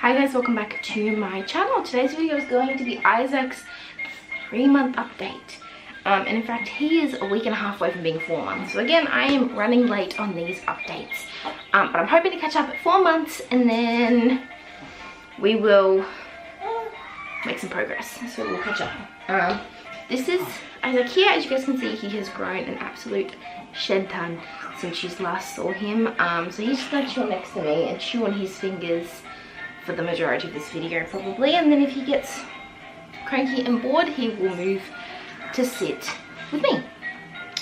Hi guys, welcome back to my channel. Today's video is going to be Isaac's 3-month update. And in fact, he is a week and a half away from being 4 months. So again, I am running late on these updates. But I'm hoping to catch up at 4 months and then we will make some progress. So we'll catch up. This is Isaac here. As you guys can see, he has grown an absolute shed ton since you last saw him. So he's just going to chill next to me and chew on his fingers for the majority of this video probably, and then if he gets cranky and bored, he will move to sit with me.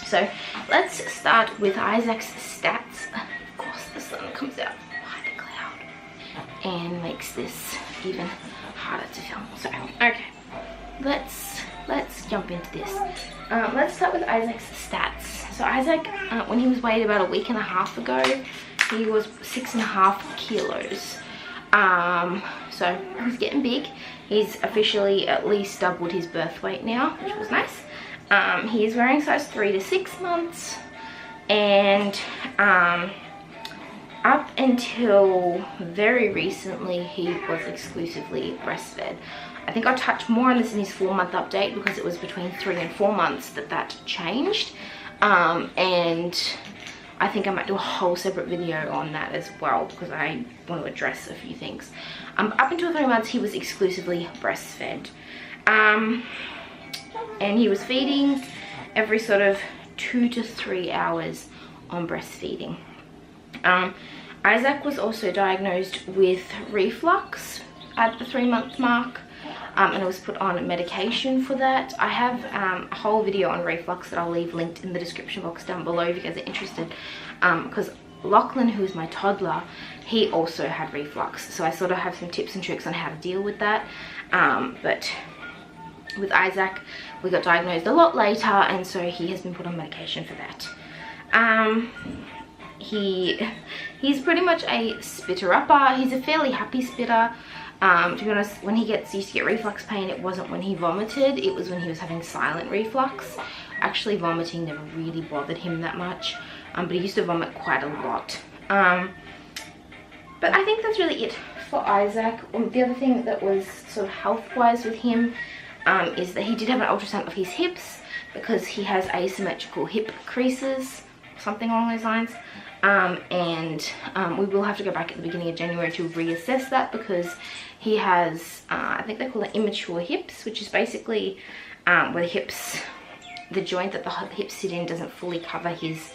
So let's start with Isaac's stats. Of course the sun comes out behind a cloud and makes this even harder to film. So okay, let's jump into this. Let's start with Isaac's stats. So Isaac, when he was weighed about a week and a half ago, he was 6.5 kilos. So he's getting big. He's officially at least doubled his birth weight now, which was nice. He is wearing size 3 to 6 months, and up until very recently he was exclusively breastfed. I think I'll touch more on this in his 4-month update because it was between 3 and 4 months that changed, and I think I might do a whole separate video on that as well because I want to address a few things. Up until 3 months, he was exclusively breastfed. And he was feeding every sort of 2 to 3 hours on breastfeeding. Isaac was also diagnosed with reflux at the 3-month mark. And was put on medication for that. I have a whole video on reflux that I'll leave linked in the description box down below if you guys are interested, because Lachlan, who is my toddler, he also had reflux, so I sort of have some tips and tricks on how to deal with that. But with Isaac, we got diagnosed a lot later, and so he has been put on medication for that. He's pretty much a spitter-upper. He's a fairly happy spitter. To be honest, when he used to get reflux pain, it wasn't when he vomited, it was when he was having silent reflux. Actually, vomiting never really bothered him that much, but he used to vomit quite a lot. But I think that's really it for Isaac. The other thing that was sort of health-wise with him is that he did have an ultrasound of his hips because he has asymmetrical hip creases, something along those lines. We will have to go back at the beginning of January to reassess that because he has, I think they call it immature hips, which is basically where the joint that the hips sit in doesn't fully cover his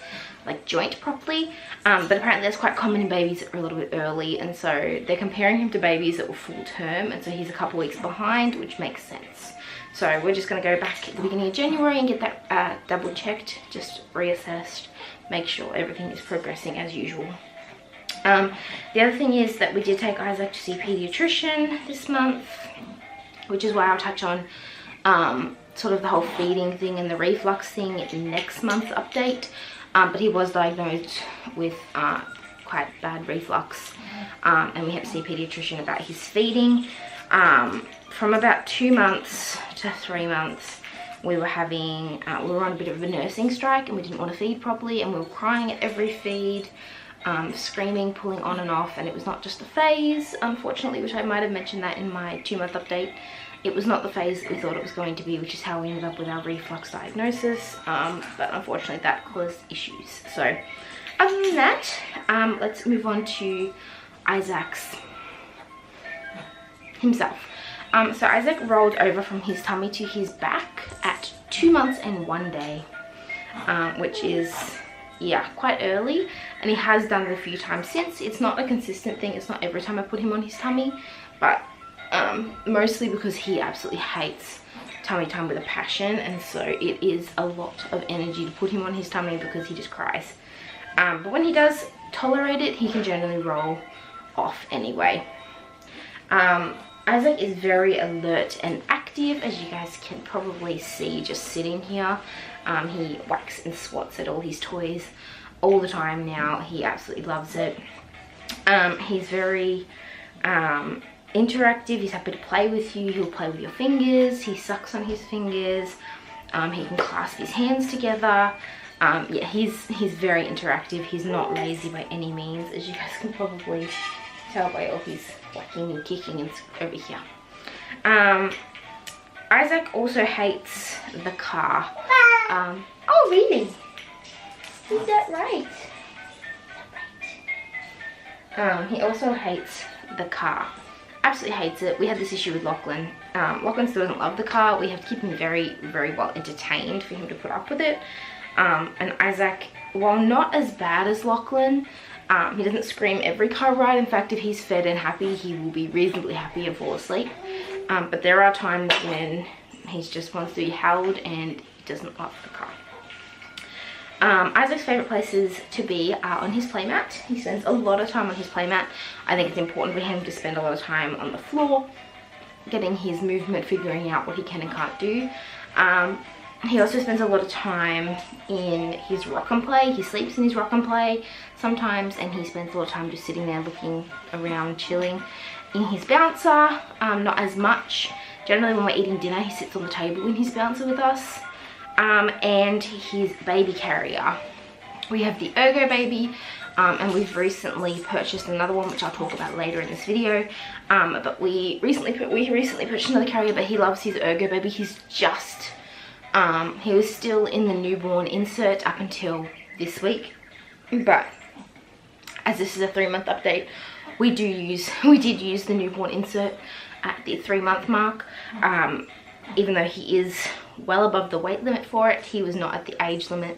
joint properly. But apparently that's quite common in babies that are a little bit early, and so they're comparing him to babies that were full term, and so he's a couple weeks behind, which makes sense. So we're just going to go back at the beginning of January and get that double checked, just reassessed, make sure everything is progressing as usual. The other thing is that we did take Isaac to see a pediatrician this month, which is why I'll touch on sort of the whole feeding thing and the reflux thing in next month's update. But he was diagnosed with quite bad reflux, and we had to see a pediatrician about his feeding. From about 2 months to 3 months, we were on a bit of a nursing strike, and we didn't want to feed properly, and we were crying at every feed, screaming, pulling on and off, and it was not just a phase, unfortunately, which I might have mentioned that in my 2-month update. It was not the phase that we thought it was going to be, which is how we ended up with our reflux diagnosis, but unfortunately that caused issues. So other than that, let's move on to Isaac's himself. So Isaac rolled over from his tummy to his back at 2 months and 1 day, which is, yeah, quite early, and he has done it a few times since. It's not a consistent thing, it's not every time I put him on his tummy, but mostly because he absolutely hates tummy time with a passion, and so it is a lot of energy to put him on his tummy because he just cries. But when he does tolerate it, he can generally roll off anyway. Isaac is very alert and active, as you guys can probably see just sitting here. He whacks and swats at all his toys all the time now. He absolutely loves it. He's very interactive. He's happy to play with you. He'll play with your fingers. He sucks on his fingers. He can clasp his hands together. Yeah, he's very interactive. He's not lazy by any means, as you guys can probably tell by all his whacking and kicking and over here. Isaac also hates the car. Oh really? Is that right? He also hates the car. Absolutely hates it. We had this issue with Lachlan. Lachlan still doesn't love the car. We have to keep him very, very well entertained for him to put up with it. And Isaac, while not as bad as Lachlan, he doesn't scream every car ride. In fact, if he's fed and happy, he will be reasonably happy and fall asleep. But there are times when he just wants to be held and he doesn't love the car. Isaac's favourite places to be are on his playmat. He spends a lot of time on his playmat. I think it's important for him to spend a lot of time on the floor, getting his movement, figuring out what he can and can't do. He also spends a lot of time in his rock and play. He sleeps in his rock and play sometimes, and he spends a lot of time just sitting there looking around, chilling. In his bouncer, not as much. Generally when we're eating dinner, he sits on the table in his bouncer with us. And his baby carrier. We have the Ergo baby, and we've recently purchased another one, which I'll talk about later in this video. But we recently purchased another carrier, but he loves his Ergo baby. He's just, he was still in the newborn insert up until this week. But as this is a 3-month update, we did use the newborn insert at the 3-month mark. Even though he is well above the weight limit for it, he was not at the age limit,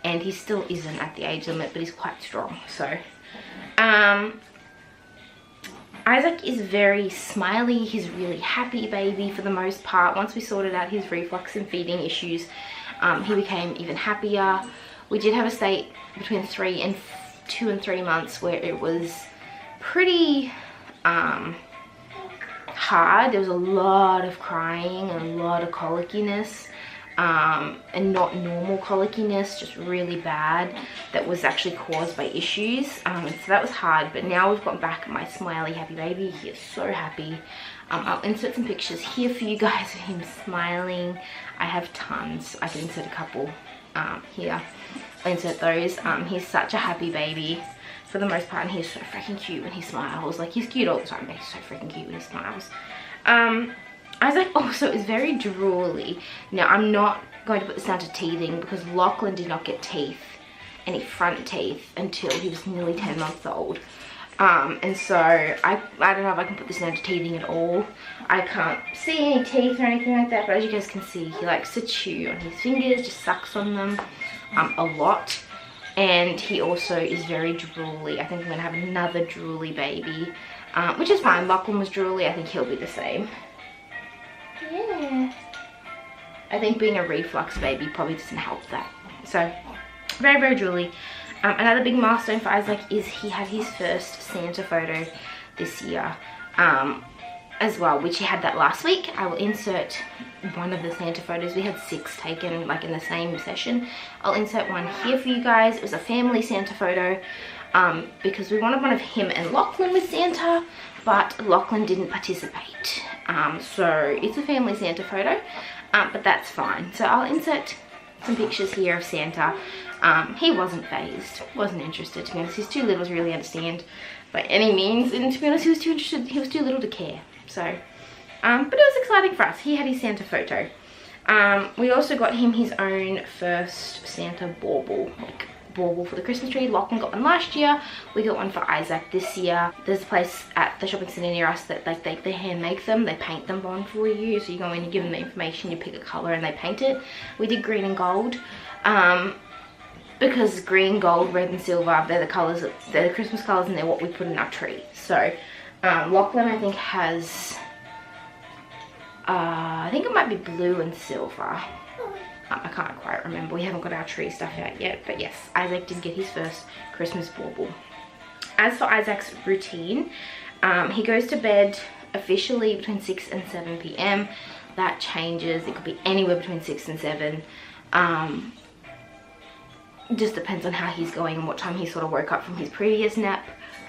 and he still isn't at the age limit, but he's quite strong. So Isaac is very smiley. He's a really happy baby for the most part. Once we sorted out his reflux and feeding issues, he became even happier. We did have a state between 2 and 3 months where it was pretty hard. There was a lot of crying and a lot of colickiness, and not normal colickiness, just really bad, that was actually caused by issues, and so that was hard. But now we've got back my smiley happy baby. He is so happy. I'll insert some pictures here for you guys of him smiling. I have tons. I can insert a couple here. I'll insert those. He's such a happy baby for the most part, and he's so freaking cute when he smiles. Like, he's cute all the time, but he's so freaking cute when he smiles. Isaac also is very drooly. Now, I'm not going to put this down to teething, because Lachlan did not get teeth, any front teeth, until he was nearly 10 months old. And so I don't know if I can put this down to teething at all. I can't see any teeth or anything like that, but as you guys can see, he likes to chew on his fingers, just sucks on them a lot. And he also is very drooly. I think I'm going to have another drooly baby, which is fine. Lachlan was drooly. I think he'll be the same. Yeah. I think being a reflux baby probably doesn't help that. So, very, very drooly. Another big milestone for Isaac is he had his first Santa photo this year as well, which he had that last week. I will insert one of the Santa photos. We had 6 taken like in the same session. I'll insert one here for you guys. It was a family Santa photo because we wanted one of him and Lachlan with Santa, but Lachlan didn't participate. So it's a family Santa photo, but that's fine. So I'll insert some pictures here of Santa. He wasn't fazed, wasn't interested, to be honest. He's too little to really understand by any means, and to be honest, he was too interested, he was too little to care. So, but it was exciting for us. He had his Santa photo. We also got him his own first Santa bauble, like bauble for the Christmas tree. Lachlan got one last year. We got one for Isaac this year. There's a place at the shopping centre near us that like they hand make them. They paint them on for you. So you go in, you give them the information, you pick a colour and they paint it. We did green and gold. Because green, gold, red and silver, they're the colours, they're the Christmas colours, and they're what we put in our tree. So Lachlan I think has, I think it might be blue and silver. I can't quite remember. We haven't got our tree stuff out yet. But yes, Isaac did get his first Christmas bauble. As for Isaac's routine, he goes to bed officially between 6 and 7 p.m. That changes. It could be anywhere between 6 and 7. Just depends on how he's going and what time he sort of woke up from his previous nap.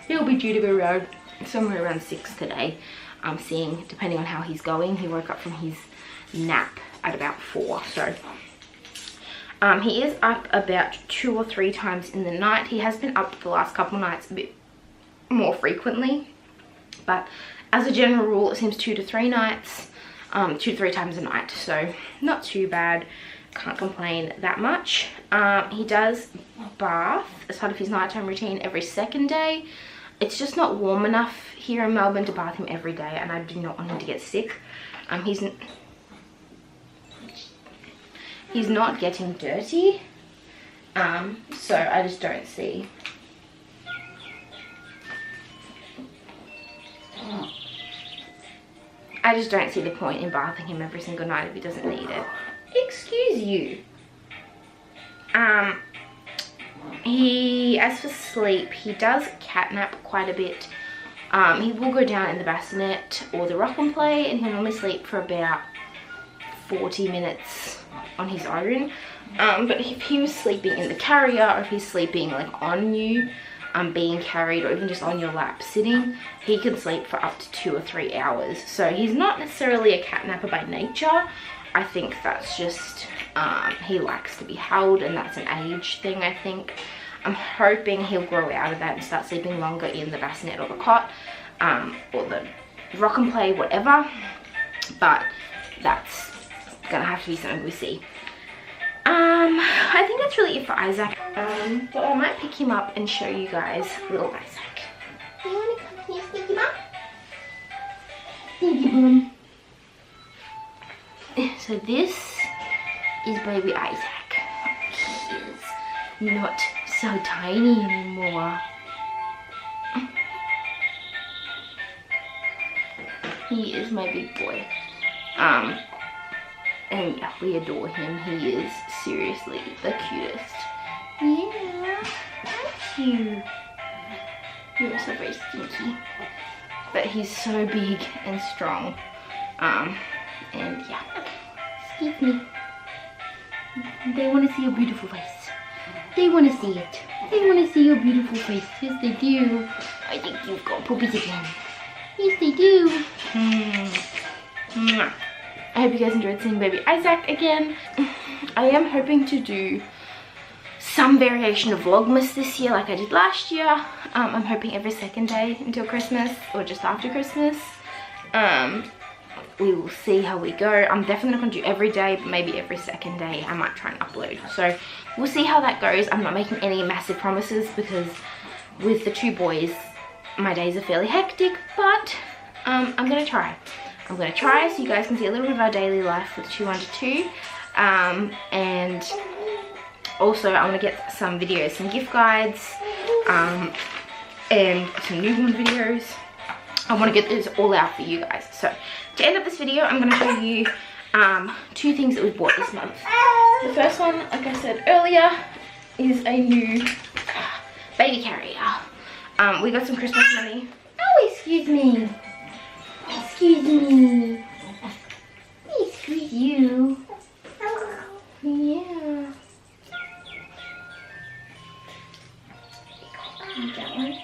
He'll be due to go around somewhere around 6 today. I'm seeing, depending on how he's going, he woke up from his nap at about 4. So he is up about 2 or 3 times in the night. He has been up the last couple nights a bit more frequently. but as a general rule it seems 2 to 3 nights, 2 to 3 times a night, so not too bad. Can't complain that much. He does bath as part of his nighttime routine every second day. It's just not warm enough here in Melbourne to bath him every day, and I do not want him to get sick. He's not getting dirty, so I just don't see the point in bathing him every single night if he doesn't need it. Excuse you. As for sleep, he does catnap quite a bit. He will go down in the bassinet or the rock and play, and he'll normally sleep for about 40 minutes on his own. But if he was sleeping in the carrier, or if he's sleeping like on you, being carried, or even just on your lap sitting, he can sleep for up to 2 or 3 hours. So he's not necessarily a catnapper by nature. I think that's just he likes to be held, and that's an age thing, I think. I'm hoping he'll grow out of that and start sleeping longer in the bassinet or the cot, or the rock and play, whatever. But that's gonna have to be something we see. I think that's really it for Isaac. But I might pick him up and show you guys little Isaac. You wanna come here, Sneaky Bum? Sneaky Bum. So this is baby Isaac. He is not so tiny anymore. He is my big boy. And yeah, we adore him. He is seriously the cutest. Yeah, thank you. You're so very stinky. But he's so big and strong. And yeah. Excuse me. They want to see your beautiful face. They want to see it. They want to see your beautiful face. Yes, they do. I think you've got puppies again. Yes, they do. I hope you guys enjoyed seeing baby Isaac again. I am hoping to do some variation of Vlogmas this year like I did last year. I'm hoping every second day until Christmas, or just after Christmas. We will see how we go. I'm definitely not going to do every day, but maybe every second day I might try and upload. So we'll see how that goes. I'm not making any massive promises because with the 2 boys, my days are fairly hectic, but I'm going to try. I'm going to try so you guys can see a little bit of our daily life with 2 under 2. And also I want to get some videos, some gift guides, and some newborn videos. I want to get this all out for you guys. So to end up this video, I'm going to show you 2 things that we bought this month. The first one, like I said earlier, is a new baby carrier. We got some Christmas money. Oh, excuse me. Excuse me. Excuse you. Yeah. That one.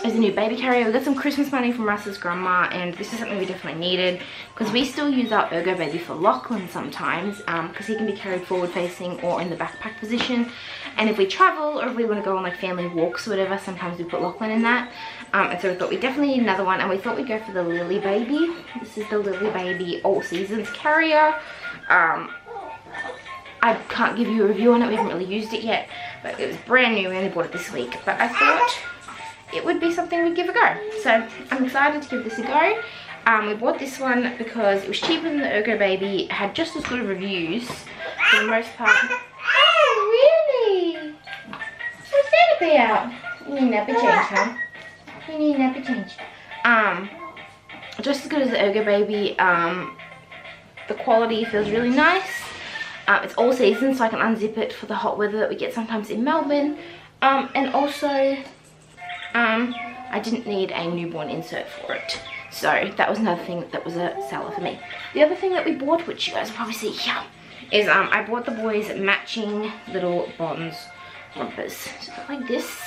There's a new baby carrier. We got some Christmas money from Russ's grandma, and this is something we definitely needed because we still use our Ergo baby for Lachlan sometimes, because he can be carried forward facing or in the backpack position. And if we travel or if we want to go on like family walks or whatever, sometimes we put Lachlan in that. And so we thought we definitely need another one, and we thought we'd go for the Lily Baby. This is the Lily Baby All Seasons carrier. I can't give you a review on it. We haven't really used it yet, but it was brand new. We only bought it this week, but I thought it would be something we'd give a go. So I'm excited to give this a go. We bought this one because it was cheaper than the Ergo Baby. It had just as good of reviews for the most part. Oh, really? What's that about? You need nappy change, huh? You need nappy change. Just as good as the Ergo Baby. The quality feels really nice. It's all season, so I can unzip it for the hot weather that we get sometimes in Melbourne. And also, I didn't need a newborn insert for it. So that was another thing that was a seller for me. The other thing that we bought, which you guys will probably see here, is I bought the boys matching little Bonds rompers. So like this.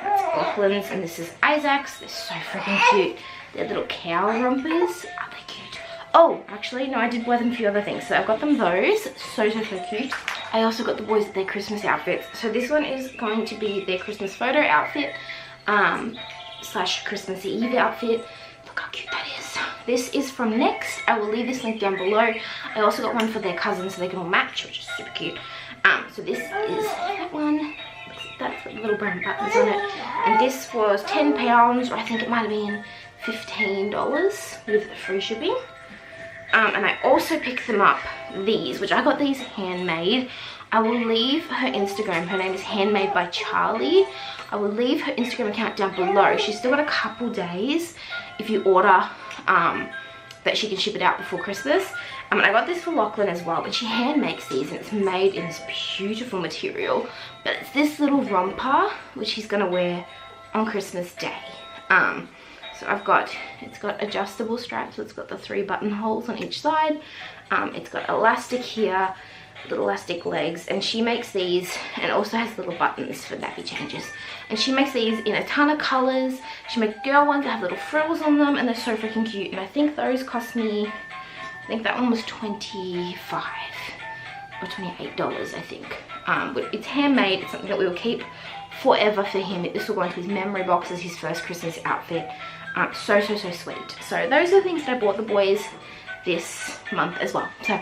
That's Lachlan's, and this is Isaac's. They're so freaking cute. They're little cow rompers. Are they cute? Oh, actually, no, I did buy them a few other things. So I got them those. So cute. I also got the boys their Christmas outfits. So this one is going to be their Christmas photo outfit slash Christmas Eve outfit. Look how cute that is. This is from Next. I will leave this link down below. I also got one for their cousins so they can all match, which is super cute. So this is that one. That's got the little brown buttons on it. And this was £10, or I think it might have been $15 with free shipping. And I also picked them up these, which I got these handmade. I will leave her Instagram. Her name is Handmade by Charlie. I will leave her Instagram account down below. She's still got a couple days if you order that she can ship it out before Christmas. And I got this for Lachlan as well, but she hand makes these and it's made in this beautiful material. But it's this little romper which he's gonna wear on Christmas Day. So it's got adjustable straps, so it's got the 3 buttonholes on each side. It's got elastic here, little elastic legs, and she makes these, and also has little buttons for nappy changes. And she makes these in a ton of colors. She makes girl ones that have little frills on them, and they're so freaking cute. And I think those cost me, I think that one was $25 or $28, I think. But it's handmade. It's something that we will keep forever for him. This will go into his memory box as his first Christmas outfit. So sweet. So those are the things that I bought the boys this month as well. So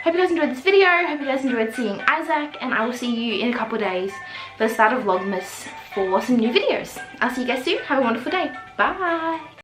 hope you guys enjoyed this video. Hope you guys enjoyed seeing Isaac, and I will see you in a couple of days for the start of Vlogmas for some new videos. I'll see you guys soon. Have a wonderful day. Bye.